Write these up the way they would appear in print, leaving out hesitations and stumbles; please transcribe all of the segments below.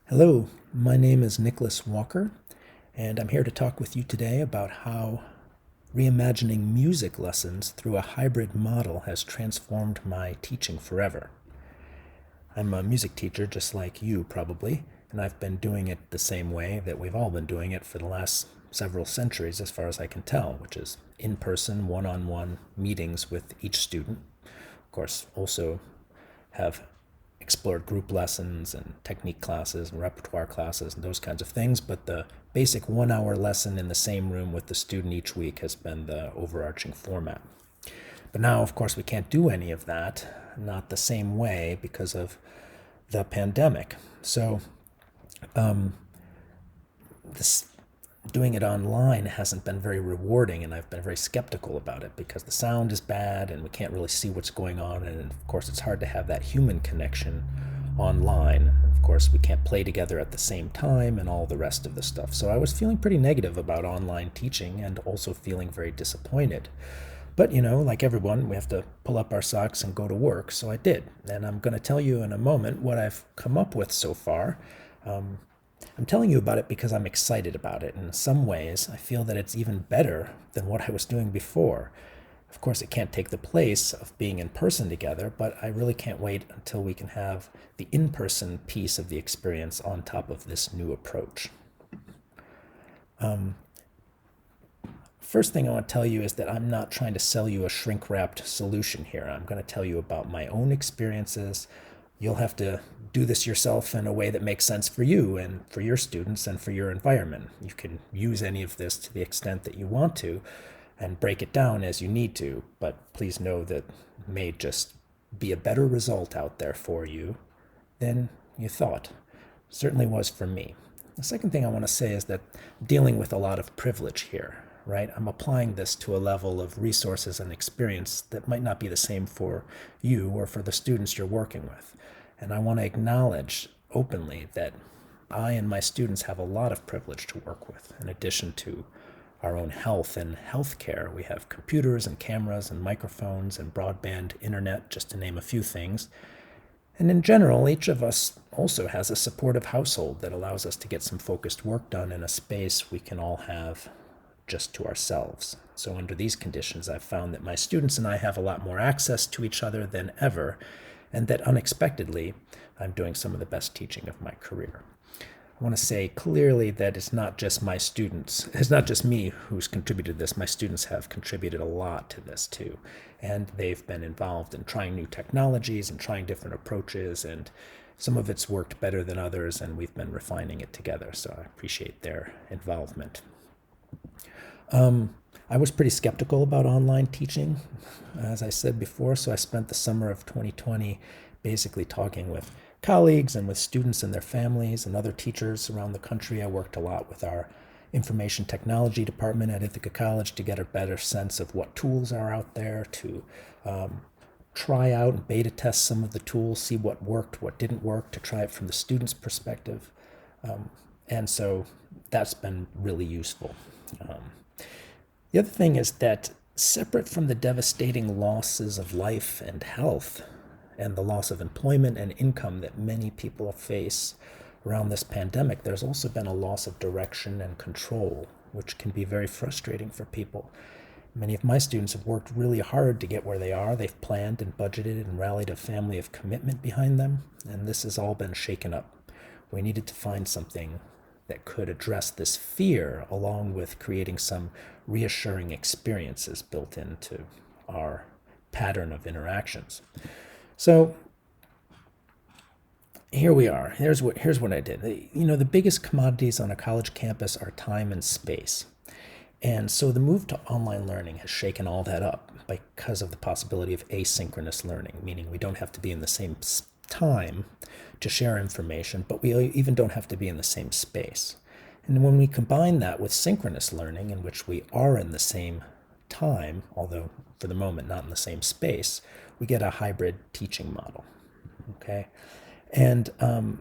Hello, my name is Nicholas Walker, and I'm here to talk with you today about how reimagining music lessons through a hybrid model has transformed my teaching forever. I'm a music teacher just like you, probably, and I've been doing it the same way that we've all been doing it for the last several centuries, as far as I can tell, which is in person, one on one meetings with each student. Of course, also have explored group lessons and technique classes and repertoire classes and those kinds of things, but the basic 1 hour lesson in the same room with the student each week has been the overarching format. But now, of course, we can't do any of that, not the same way because of the pandemic. So this doing it online hasn't been very rewarding, and I've been very skeptical about it because the sound is bad and we can't really see what's going on, and of course it's hard to have that human connection online. Of course, we can't play together at the same time and all the rest of the stuff. So I was feeling pretty negative about online teaching and also feeling very disappointed. But, like everyone, we have to pull up our socks and go to work, so I did. And I'm going to tell you in a moment what I've come up with so far. I'm telling you about it because I'm excited about it. In some ways, I feel that it's even better than what I was doing before. Of course, it can't take the place of being in person together, but I really can't wait until we can have the in-person piece of the experience on top of this new approach. First thing I want to tell you is that I'm not trying to sell you a shrink-wrapped solution here. I'm going to tell you about my own experiences. You'll have to do this yourself in a way that makes sense for you and for your students and for your environment. You can use any of this to the extent that you want to and break it down as you need to, but please know that it may just be a better result out there for you than you thought. Certainly was for me. The second thing I want to say is that I'm dealing with a lot of privilege here, right? I'm applying this to a level of resources and experience that might not be the same for you or for the students you're working with. And I want to acknowledge openly that I and my students have a lot of privilege to work with. In addition to our own health and healthcare, we have computers and cameras and microphones and broadband internet, just to name a few things. And in general, each of us also has a supportive household that allows us to get some focused work done in a space we can all have just to ourselves. So under these conditions, I've found that my students and I have a lot more access to each other than ever, and that unexpectedly, I'm doing some of the best teaching of my career. I want to say clearly that it's not just my students, it's not just me who's contributed to this. My students have contributed a lot to this too. And they've been involved in trying new technologies and trying different approaches, and some of it's worked better than others, and we've been refining it together. So I appreciate their involvement. I was pretty skeptical about online teaching, as I said before, so I spent the summer of 2020 basically talking with colleagues and with students and their families and other teachers around the country. I worked a lot with our information technology department at Ithaca College to get a better sense of what tools are out there, to try out and beta test some of the tools, see what worked, what didn't work, to try it from the student's perspective. And so that's been really useful. The other thing is that separate from the devastating losses of life and health and the loss of employment and income that many people face around this pandemic, there's also been a loss of direction and control, which can be very frustrating for people. Many of my students have worked really hard to get where they are. They've planned and budgeted and rallied a family of commitment behind them, and this has all been shaken up. We needed to find something that could address this fear, along with creating some reassuring experiences built into our pattern of interactions. So here we are. Here's what I did. The biggest commodities on a college campus are time and space. And so the move to online learning has shaken all that up because of the possibility of asynchronous learning, meaning we don't have to be in the same time to share information, but we even don't have to be in the same space. And when we combine that with synchronous learning, in which we are in the same time, although for the moment not in the same space, we get a hybrid teaching model. Okay? And a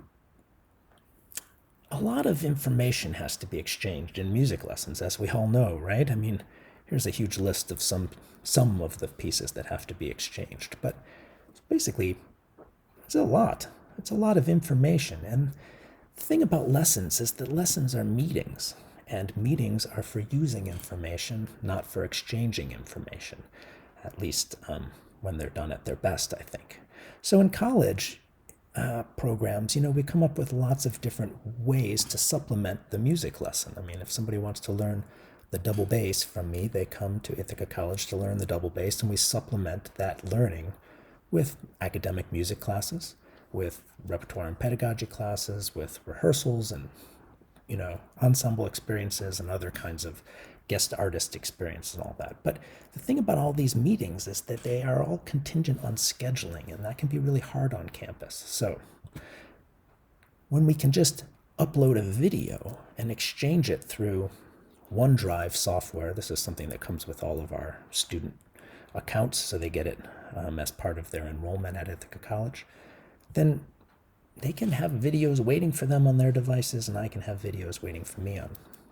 lot of information has to be exchanged in music lessons, as we all know, right? I mean, here's a huge list of some of the pieces that have to be exchanged. But basically, it's a lot. It's a lot of information. And The thing about lessons is that lessons are meetings, and meetings are for using information, not for exchanging information, at least when they're done at their best, I think. So in college programs, we come up with lots of different ways to supplement the music lesson. I mean, if somebody wants to learn the double bass from me, they come to Ithaca College to learn the double bass, and we supplement that learning with academic music classes, with repertoire and pedagogy classes, with rehearsals and ensemble experiences and other kinds of guest artist experience and all that. But the thing about all these meetings is that they are all contingent on scheduling, and that can be really hard on campus. So when we can just upload a video and exchange it through OneDrive software, this is something that comes with all of our student accounts, so they get it as part of their enrollment at Ithaca College, then they can have videos waiting for them on their devices, and I can have videos waiting for me on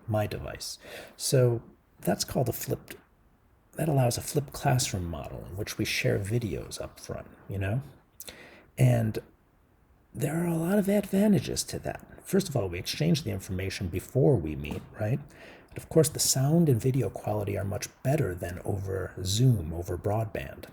my device. So that's called that allows a flipped classroom model in which we share videos up front, And there are a lot of advantages to that. First of all, we exchange the information before we meet, right? And of course, the sound and video quality are much better than over Zoom, over broadband.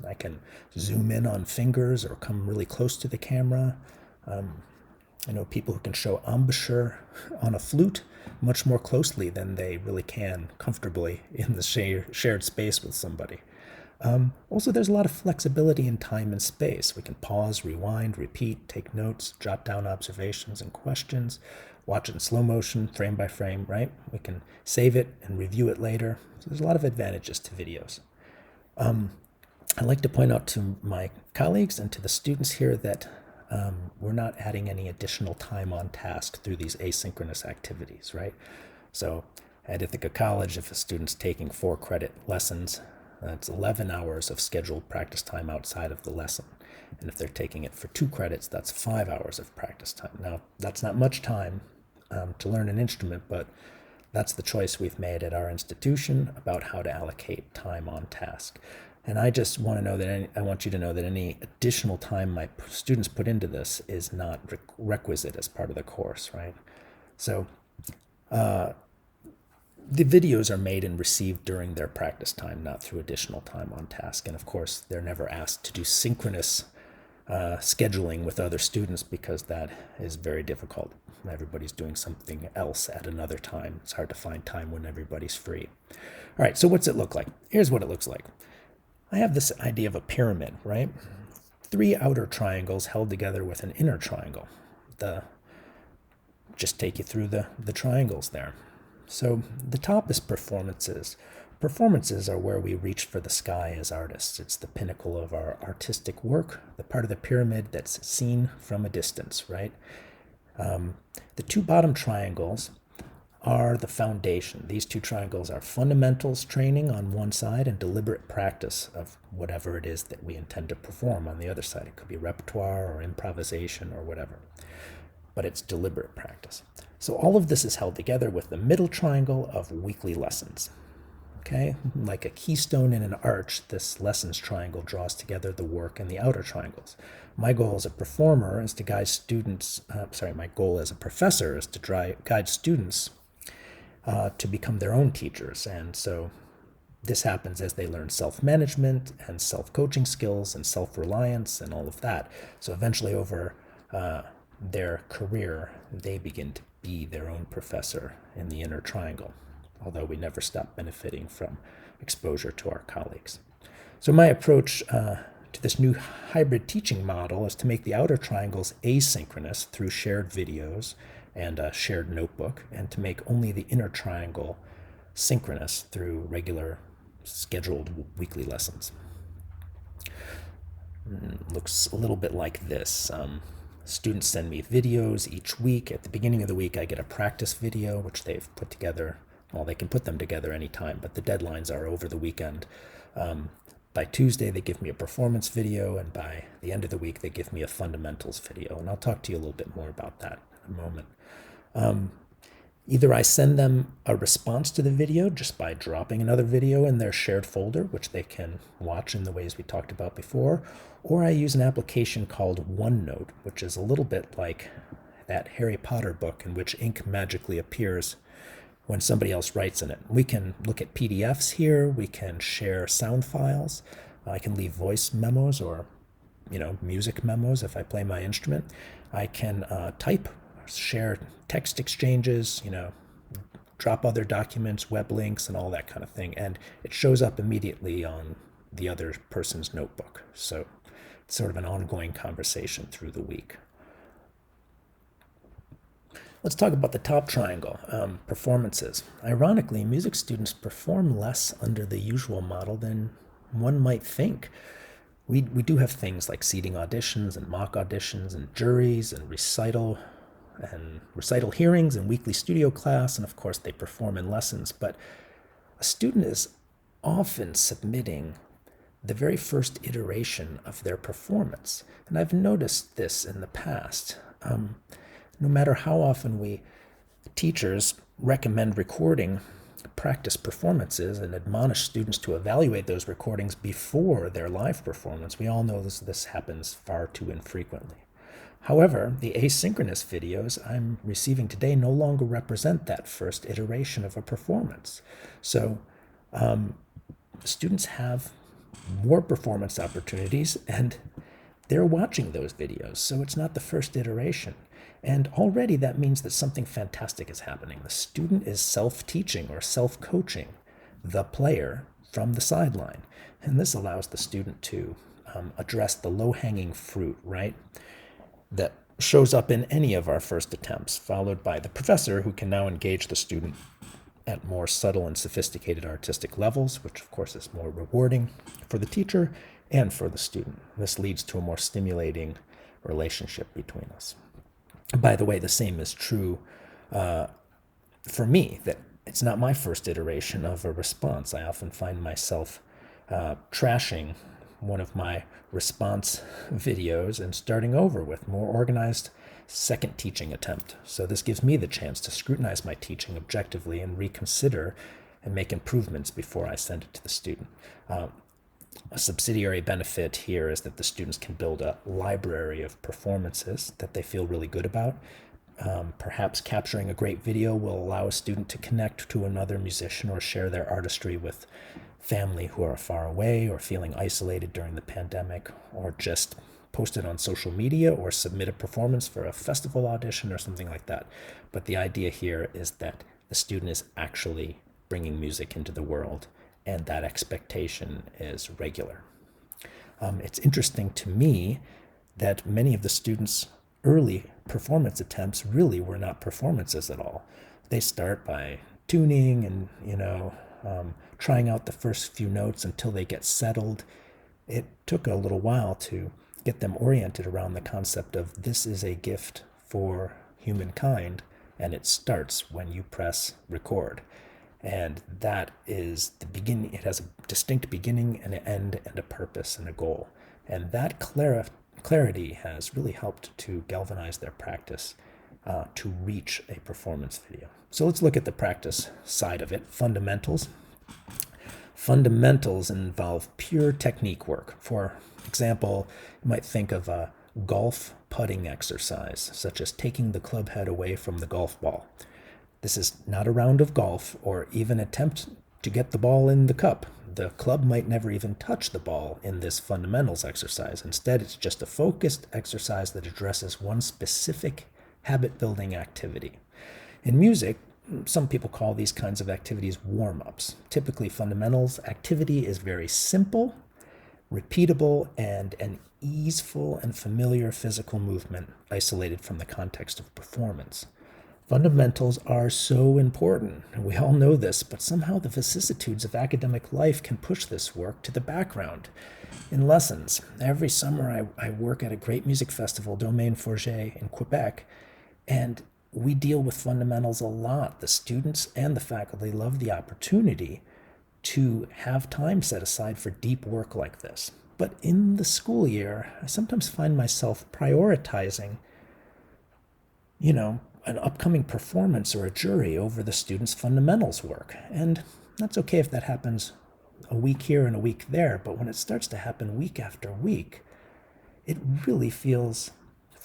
I can zoom in on fingers or come really close to the camera. I know people who can show embouchure on a flute much more closely than they really can comfortably in the shared space with somebody. Also, there's a lot of flexibility in time and space. We can pause, rewind, repeat, take notes, jot down observations and questions, watch it in slow motion, frame by frame, right? We can save it and review it later. So there's a lot of advantages to videos. I'd like to point out to my colleagues and to the students here that we're not adding any additional time on task through these asynchronous activities, right? So at Ithaca College, if a student's taking 4-credit lessons, that's 11 hours of scheduled practice time outside of the lesson. And if they're taking it for 2 credits, that's 5 hours of practice time. Now, that's not much time to learn an instrument, but that's the choice we've made at our institution about how to allocate time on task. And I just want to know that I want you to know that any additional time my students put into this is not requisite as part of the course, right? So the videos are made and received during their practice time, not through additional time on task. And of course, they're never asked to do synchronous scheduling with other students because that is very difficult. Everybody's doing something else at another time. It's hard to find time when everybody's free. All right, so what's it look like? Here's what it looks like. I have this idea of a pyramid, right? 3 outer triangles held together with an inner triangle. Just take you through the triangles there. So the top is performances. Performances are where we reach for the sky as artists. It's the pinnacle of our artistic work, the part of the pyramid that's seen from a distance, right? The 2 bottom triangles are the foundation. These 2 triangles are fundamentals training on one side and deliberate practice of whatever it is that we intend to perform on the other side. It could be repertoire or improvisation or whatever, but it's deliberate practice. So all of this is held together with the middle triangle of weekly lessons. Okay, like a keystone in an arch, this lessons triangle draws together the work in the outer triangles. My goal as a performer is to guide students, my goal as a professor is to guide students to become their own teachers. And so this happens as they learn self-management and self-coaching skills and self-reliance and all of that. So eventually over their career, they begin to be their own professor in the inner triangle, although we never stop benefiting from exposure to our colleagues. So my approach to this new hybrid teaching model is to make the outer triangles asynchronous through shared videos and a shared notebook, and to make only the inner triangle synchronous through regular scheduled weekly lessons. Looks a little bit like this. Students send me videos each week. At the beginning of the week, I get a practice video, which they've put together. Well, they can put them together anytime, but the deadlines are over the weekend. By Tuesday, they give me a performance video, and by the end of the week, they give me a fundamentals video. And I'll talk to you a little bit more about that in a moment. Either I send them a response to the video just by dropping another video in their shared folder, which they can watch in the ways we talked about before, or I use an application called OneNote, which is a little bit like like that Harry Potter book in which ink magically appears when somebody else writes in it. We can look at PDFs here. We can share sound files. I can leave voice memos or music memos if I play my instrument. I can type, share text exchanges, drop other documents, web links, and all that kind of thing. And it shows up immediately on the other person's notebook. So it's sort of an ongoing conversation through the week. Let's talk about the top triangle, performances. Ironically, music students perform less under the usual model than one might think. We do have things like seating auditions and mock auditions and juries and recital hearings and weekly studio class, and of course they perform in lessons, but a student is often submitting the very first iteration of their performance. And I've noticed this in the past. No matter how often we teachers recommend recording practice performances and admonish students to evaluate those recordings before their live performance, we all know this happens far too infrequently. However, the asynchronous videos I'm receiving today no longer represent that first iteration of a performance. So students have more performance opportunities and they're watching those videos, so it's not the first iteration. And already that means that something fantastic is happening. The student is self-teaching or self-coaching the player from the sideline. And this allows the student to address the low-hanging fruit, right, that shows up in any of our first attempts, followed by the professor who can now engage the student at more subtle and sophisticated artistic levels, which of course is more rewarding for the teacher and for the student. This leads to a more stimulating relationship between us. By the way, the same is true for me, that it's not my first iteration of a response. I often find myself trashing one of my response videos and starting over with more organized second teaching attempt. So this gives me the chance to scrutinize my teaching objectively and reconsider and make improvements before I send it to the student. A subsidiary benefit here is that the students can build a library of performances that they feel really good about. Perhaps capturing a great video will allow a student to connect to another musician or share their artistry with family who are far away or feeling isolated during the pandemic, or just post it on social media or submit a performance for a festival audition or something like that. But the idea here is that the student is actually bringing music into the world, and that expectation is regular. It's interesting to me that many of the students' early performance attempts really were not performances at all. They start by tuning and, trying out the first few notes until they get settled. It took a little while to get them oriented around the concept of this is a gift for humankind, and it starts when you press record. And that is the beginning. It has a distinct beginning and an end and a purpose and a goal. And that clarity has really helped to galvanize their practice to reach a performance video. So let's look at the practice side of it. Fundamentals. Fundamentals involve pure technique work. For example, you might think of a golf putting exercise, such as taking the club head away from the golf ball. This is not a round of golf or even attempt to get the ball in the cup. The club might never even touch the ball in this fundamentals exercise. Instead, it's just a focused exercise that addresses one specific habit-building activity. In music, some people call these kinds of activities warm-ups. Typically, fundamentals activity is very simple, repeatable, and an easeful and familiar physical movement isolated from the context of performance. Fundamentals are so important, and we all know this, but somehow the vicissitudes of academic life can push this work to the background. In lessons, every summer I work at a great music festival, Domaine Forget in Quebec, and we deal with fundamentals a lot. The students and the faculty love the opportunity to have time set aside for deep work like this. But in the school year, I sometimes find myself prioritizing, an upcoming performance or a jury over the students' fundamentals work. And that's okay if that happens a week here and a week there, but when it starts to happen week after week, it really feels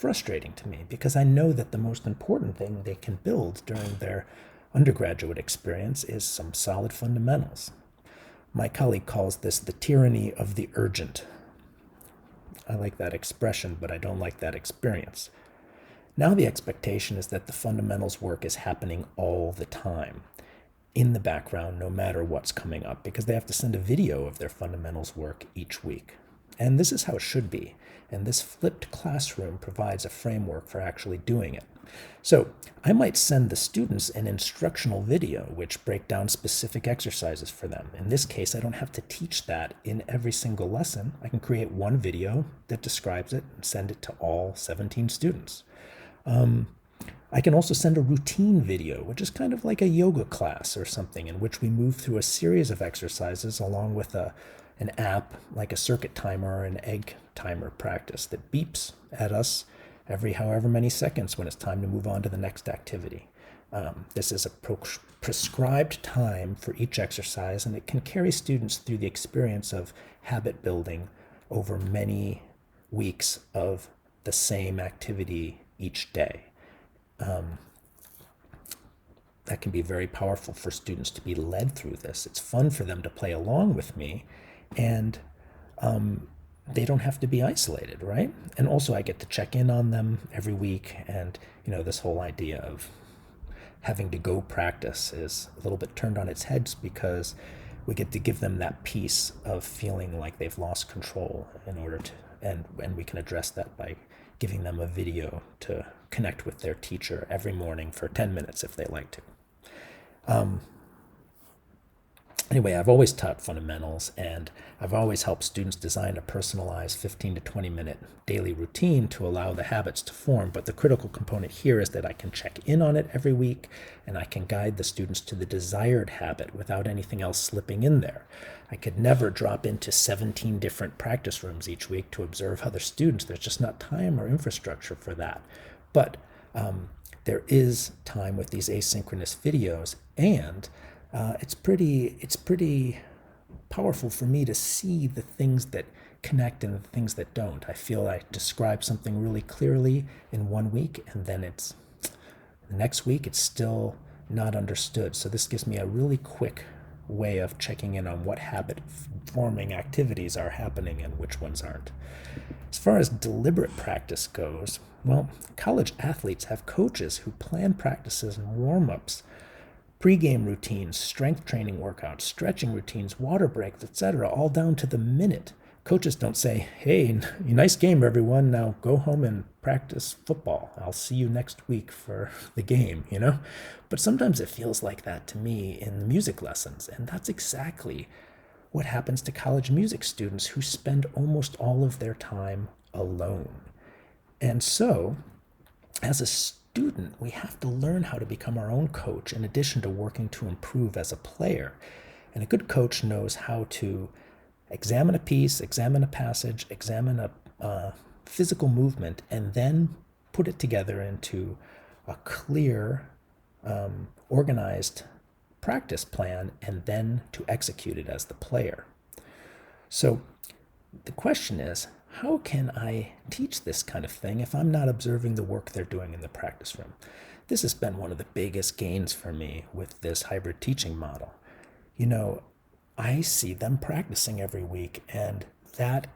frustrating to me because I know that the most important thing they can build during their undergraduate experience is some solid fundamentals. My colleague calls this the tyranny of the urgent. I like that expression, but I don't like that experience. Now the expectation is that the fundamentals work is happening all the time, in the background, no matter what's coming up, because they have to send a video of their fundamentals work each week. And this is how it should be. And this flipped classroom provides a framework for actually doing it. So I might send the students an instructional video which break down specific exercises for them. In this case, I don't have to teach that in every single lesson. I can create one video that describes it and send it to all 17 students. I can also send a routine video, which is kind of like a yoga class or something, in which we move through a series of exercises along with an app like a circuit timer or an egg timer practice that beeps at us every however many seconds when it's time to move on to the next activity. This is a prescribed time for each exercise, and it can carry students through the experience of habit building over many weeks of the same activity each day. That can be very powerful for students to be led through this. It's fun for them to play along with me, and they don't have to be isolated, right? And also I get to check in on them every week, and this whole idea of having to go practice is a little bit turned on its head because we get to give them that piece of feeling like they've lost control in order to, and we can address that by giving them a video to connect with their teacher every morning for 10 minutes if they like to. Anyway, I've always taught fundamentals, and I've always helped students design a personalized 15 to 20 minute daily routine to allow the habits to form. But the critical component here is that I can check in on it every week, and I can guide the students to the desired habit without anything else slipping in there. I could never drop into 17 different practice rooms each week to observe other students. There's just not time or infrastructure for that. But there is time with these asynchronous videos, and it's pretty powerful for me to see the things that connect and the things that don't. I feel I describe something really clearly in one week, and then the next week it's still not understood. So this gives me a really quick way of checking in on what habit forming activities are happening and which ones aren't. As far as deliberate practice goes, well, college athletes have coaches who plan practices and warm-ups, pre-game routines, strength training workouts, stretching routines, water breaks, etc., all down to the minute. Coaches don't say, "Hey, nice game, everyone. Now go home and practice football. I'll see you next week for the game," But sometimes it feels like that to me in the music lessons, and that's exactly what happens to college music students who spend almost all of their time alone. And so, as a student, we have to learn how to become our own coach in addition to working to improve as a player. And a good coach knows how to examine a piece, examine a passage, examine a physical movement, and then put it together into a clear, organized practice plan, and then to execute it as the player. So the question is, how can I teach this kind of thing if I'm not observing the work they're doing in the practice room? This has been one of the biggest gains for me with this hybrid teaching model. I see them practicing every week, and that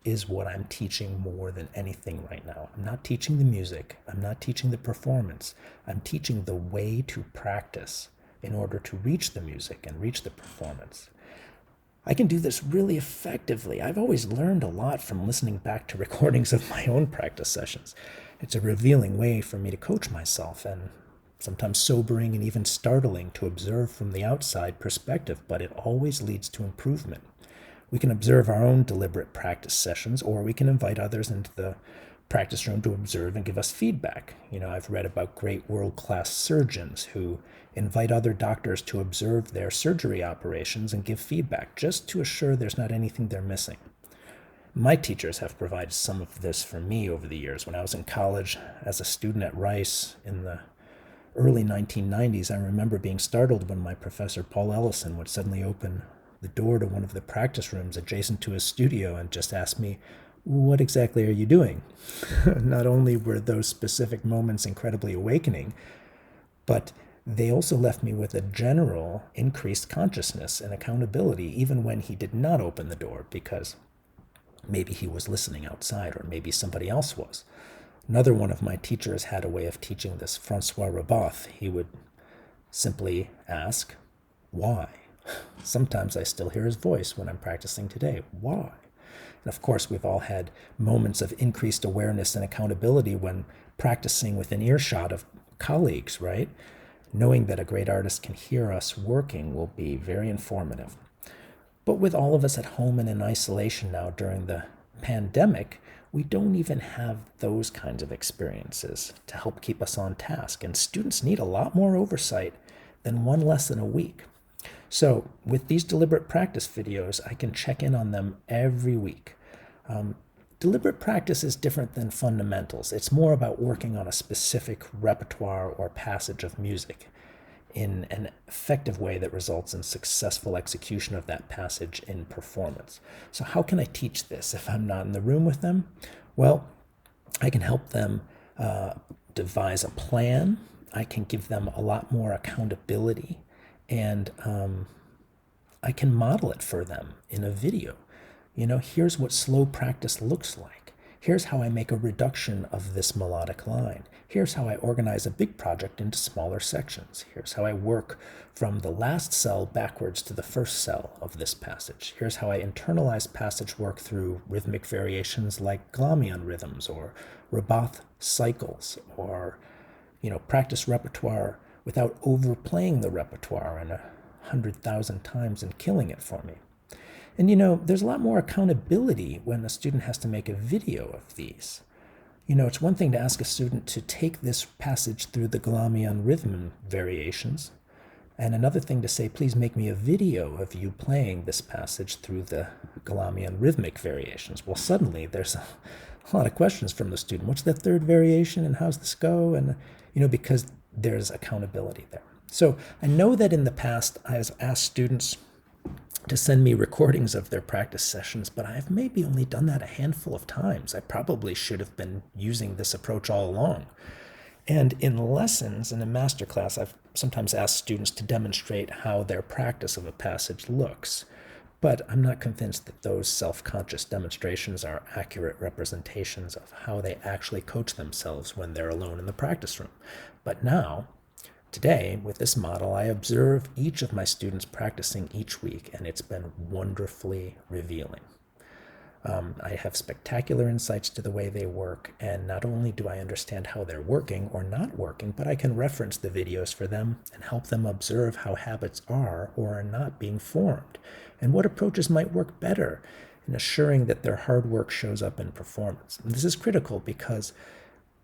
is what I'm teaching more than anything right now. I'm not teaching the music. I'm not teaching the performance. I'm teaching the way to practice in order to reach the music and reach the performance. I can do this really effectively. I've always learned a lot from listening back to recordings of my own practice sessions. It's a revealing way for me to coach myself, and sometimes sobering and even startling to observe from the outside perspective, but it always leads to improvement. We can observe our own deliberate practice sessions, or we can invite others into the practice room to observe and give us feedback. I've read about great world-class surgeons who invite other doctors to observe their surgery operations and give feedback, just to assure there's not anything they're missing. My teachers have provided some of this for me over the years. When I was in college as a student at Rice in the early 1990s, I remember being startled when my professor, Paul Ellison, would suddenly open the door to one of the practice rooms adjacent to his studio and just ask me, what exactly are you doing? Not only were those specific moments incredibly awakening, but they also left me with a general increased consciousness and accountability, even when he did not open the door, because maybe he was listening outside, or maybe somebody else was. Another one of my teachers had a way of teaching this, Francois Raboth. He would simply ask, why? Sometimes I still hear his voice when I'm practicing today. Why? And of course, we've all had moments of increased awareness and accountability when practicing within earshot of colleagues, right? Knowing that a great artist can hear us working will be very informative. But with all of us at home and in isolation now during the pandemic, we don't even have those kinds of experiences to help keep us on task. And students need a lot more oversight than one lesson a week. So with these deliberate practice videos, I can check in on them every week. Deliberate practice is different than fundamentals. It's more about working on a specific repertoire or passage of music in an effective way that results in successful execution of that passage in performance. So how can I teach this if I'm not in the room with them? Well, I can help them devise a plan. I can give them a lot more accountability, and I can model it for them in a video. Here's what slow practice looks like. Here's how I make a reduction of this melodic line. Here's how I organize a big project into smaller sections. Here's how I work from the last cell backwards to the first cell of this passage. Here's how I internalize passage work through rhythmic variations like Glamian rhythms or Raboth cycles, or practice repertoire without overplaying the repertoire and 100,000 times and killing it for me. And there's a lot more accountability when a student has to make a video of these. It's one thing to ask a student to take this passage through the Glamian rhythm variations, and another thing to say, please make me a video of you playing this passage through the Glamian rhythmic variations. Well, suddenly there's a lot of questions from the student. What's the third variation, and how's this go? And, because there's accountability there. So I know that in the past I have asked students to send me recordings of their practice sessions, but I've maybe only done that a handful of times. I probably should have been using this approach all along. And in lessons and in masterclass, I've sometimes asked students to demonstrate how their practice of a passage looks. But I'm not convinced that those self-conscious demonstrations are accurate representations of how they actually coach themselves when they're alone in the practice room. But now, today, with this model, I observe each of my students practicing each week, and it's been wonderfully revealing. I have spectacular insights to the way they work, and not only do I understand how they're working or not working, but I can reference the videos for them and help them observe how habits are or are not being formed, and what approaches might work better in assuring that their hard work shows up in performance. And this is critical because,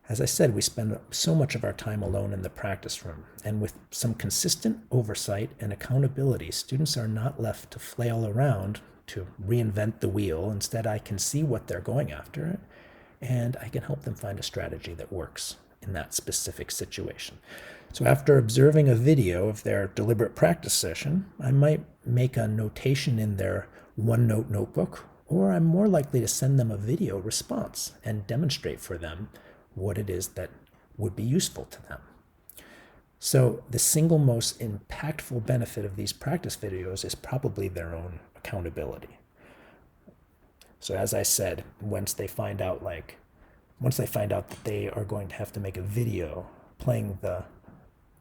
as I said, we spend so much of our time alone in the practice room, and with some consistent oversight and accountability, students are not left to flail around to reinvent the wheel. Instead, I can see what they're going after, and I can help them find a strategy that works in that specific situation. So after observing a video of their deliberate practice session, I might make a notation in their OneNote notebook, or I'm more likely to send them a video response and demonstrate for them what it is that would be useful to them. So the single most impactful benefit of these practice videos is probably their own accountability. So as I said, once they find out that they are going to have to make a video playing the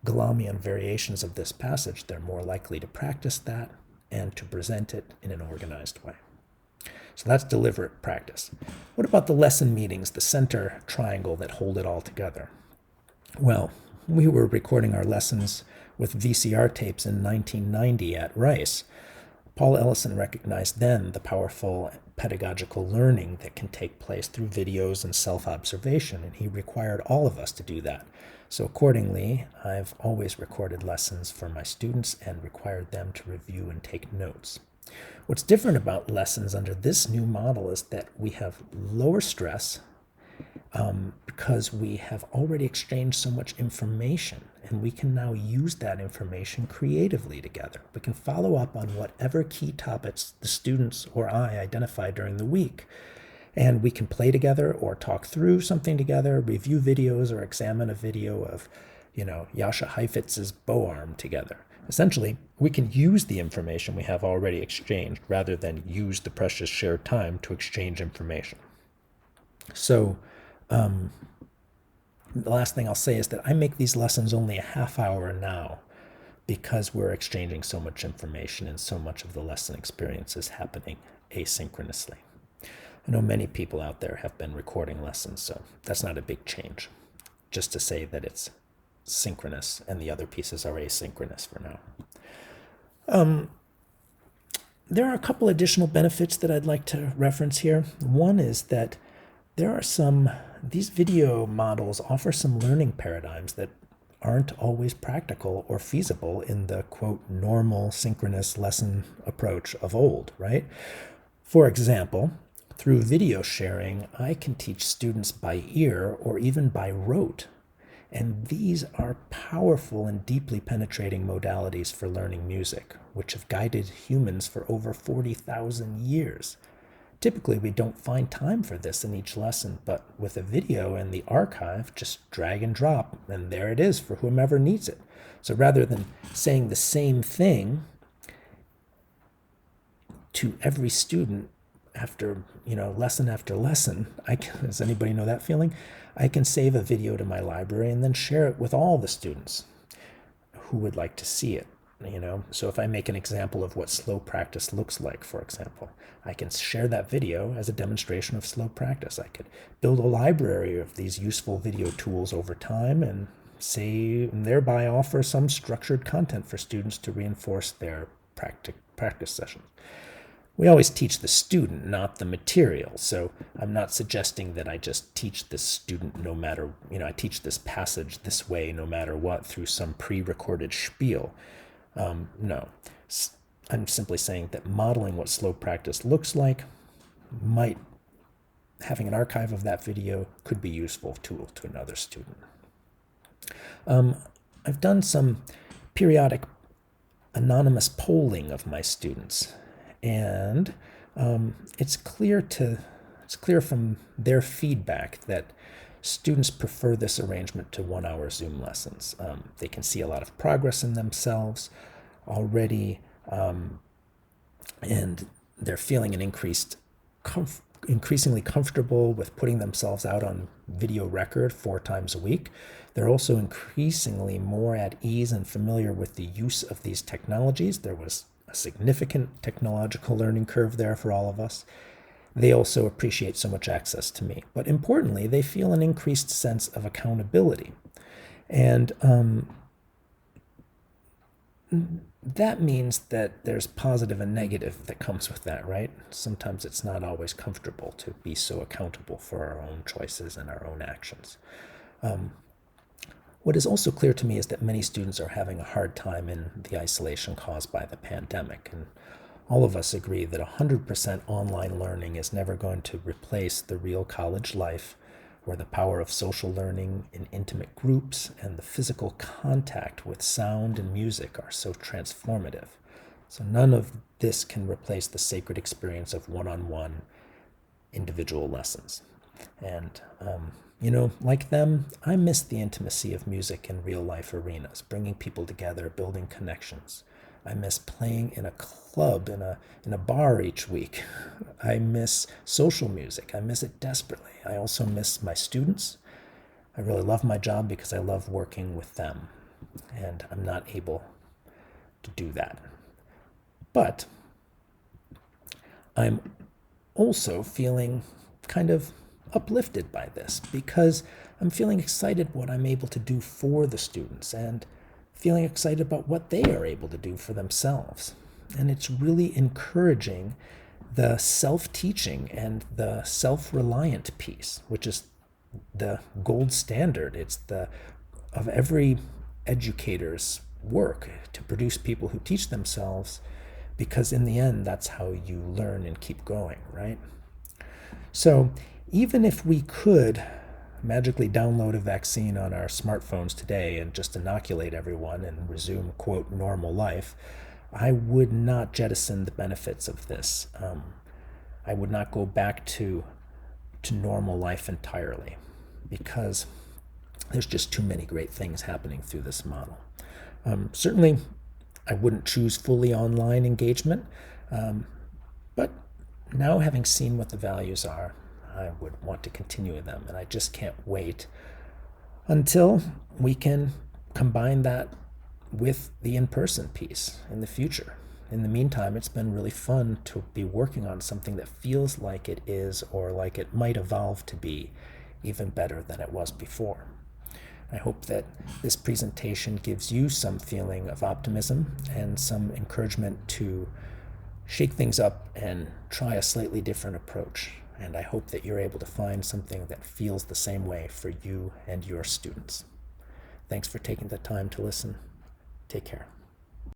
Glamian variations of this passage, they're more likely to practice that and to present it in an organized way. So that's deliberate practice. What about the lesson meetings, the center triangle that hold it all together? Well, we were recording our lessons with VCR tapes in 1990 at Rice. Paul Ellison recognized then the powerful pedagogical learning that can take place through videos and self-observation, and he required all of us to do that. So accordingly, I've always recorded lessons for my students and required them to review and take notes. What's different about lessons under this new model is that we have lower stress because we have already exchanged so much information, and we can now use that information creatively together. We can follow up on whatever key topics the students or I identify during the week. And we can play together or talk through something together, review videos or examine a video of, Jascha Heifetz's bow arm together. Essentially, we can use the information we have already exchanged rather than use the precious shared time to exchange information. So, the last thing I'll say is that I make these lessons only a half hour now because we're exchanging so much information and so much of the lesson experience is happening asynchronously. I know many people out there have been recording lessons, so that's not a big change. Just to say that it's synchronous and the other pieces are asynchronous for now. There are a couple additional benefits that I'd like to reference here. One is that these video models offer some learning paradigms that aren't always practical or feasible in the, quote, normal synchronous lesson approach of old, right? For example, through video sharing, I can teach students by ear or even by rote. And these are powerful and deeply penetrating modalities for learning music, which have guided humans for over 40,000 years. Typically, we don't find time for this in each lesson, but with a video and the archive, just drag and drop, and there it is for whomever needs it. So rather than saying the same thing to every student after, lesson after lesson, does anybody know that feeling? I can save a video to my library and then share it with all the students who would like to see it. So if I make an example of what slow practice looks like, for example, I can share that video as a demonstration of slow practice. I could build a library of these useful video tools over time and thereby offer some structured content for students to reinforce their practice sessions. We always teach the student, not the material. So I'm not suggesting that I just teach this student no matter, I teach this passage this way no matter what through some pre-recorded spiel. No, I'm simply saying that modeling what slow practice looks like having an archive of that video could be a useful tool to another student. I've done some periodic anonymous polling of my students, and it's clear from their feedback that students prefer this arrangement to 1-hour Zoom lessons. They can see a lot of progress in themselves already, and they're feeling increasingly comfortable with putting themselves out on video record 4 times a week. They're also increasingly more at ease and familiar with the use of these technologies. There was a significant technological learning curve there for all of us. They also appreciate so much access to me. But importantly, they feel an increased sense of accountability. And that means that there's positive and negative that comes with that, right? Sometimes it's not always comfortable to be so accountable for our own choices and our own actions. What is also clear to me is that many students are having a hard time in the isolation caused by the pandemic. And all of us agree that 100% online learning is never going to replace the real college life, where the power of social learning in intimate groups and the physical contact with sound and music are so transformative. So none of this can replace the sacred experience of one-on-one individual lessons. And, like them, I miss the intimacy of music in real-life arenas, bringing people together, building connections. I miss playing in a club, in a bar each week. I miss social music. I miss it desperately. I also miss my students. I really love my job because I love working with them, and I'm not able to do that. But I'm also feeling kind of uplifted by this because I'm feeling excited what I'm able to do for the students and feeling excited about what they are able to do for themselves. And it's really encouraging the self-teaching and the self-reliant piece, which is the gold standard. It's of every educator's work to produce people who teach themselves, because in the end, that's how you learn and keep going, right? So even if we could magically download a vaccine on our smartphones today and just inoculate everyone and resume, quote, normal life, I would not jettison the benefits of this. I would not go back to to normal life entirely, because there's just too many great things happening through this model. Certainly, I wouldn't choose fully online engagement, but now having seen what the values are, I would want to continue them, and I just can't wait until we can combine that with the in-person piece in the future. In the meantime, it's been really fun to be working on something that feels like it is, or like it might evolve to be, even better than it was before. I hope that this presentation gives you some feeling of optimism and some encouragement to shake things up and try a slightly different approach. And I hope that you're able to find something that feels the same way for you and your students. Thanks for taking the time to listen. Take care.